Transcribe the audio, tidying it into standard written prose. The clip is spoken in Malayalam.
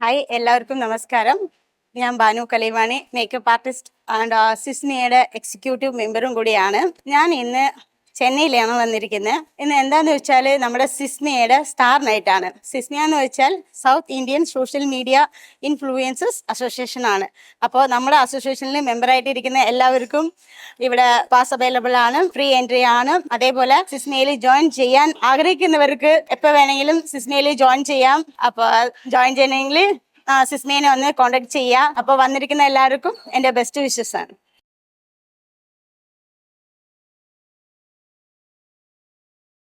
ഹായ്, എല്ലാവർക്കും നമസ്കാരം. ഞാൻ Banu Kalaivani, makeup artist and സിസ്മിയയുടെ എക്സിക്യൂട്ടീവ് മെമ്പറും കൂടിയാണ്. ഞാൻ ഇന്ന് ചെന്നൈയിലാണ് വന്നിരിക്കുന്നത്. ഇന്ന് എന്താണെന്ന് വെച്ചാൽ നമ്മുടെ സിസ്മിയയുടെ സ്റ്റാർ നൈറ്റ് ആണ്. സിസ്മിയ എന്ന് വെച്ചാൽ south Indian social media influencers association ആണ്. അപ്പോൾ നമ്മുടെ അസോസിയേഷനിൽ മെമ്പറായിട്ടിരിക്കുന്ന എല്ലാവർക്കും ഇവിടെ പാസ് അവൈലബിൾ ആണ്, ഫ്രീ എൻട്രി ആണ്. അതേപോലെ സിസ്മിയയിൽ ജോയിൻ ചെയ്യാൻ ആഗ്രഹിക്കുന്നവർക്ക് എപ്പോൾ വേണമെങ്കിലും സിസ്മിയയിൽ ജോയിൻ ചെയ്യാം. അപ്പോൾ ജോയിൻ ചെയ്യണമെങ്കിൽ സിസ്മിയനെ ഒന്ന് കോൺടാക്ട് ചെയ്യുക. അപ്പോൾ വന്നിരിക്കുന്ന എല്ലാവർക്കും എൻ്റെ ബെസ്റ്റ് വിഷസ് ആണ്.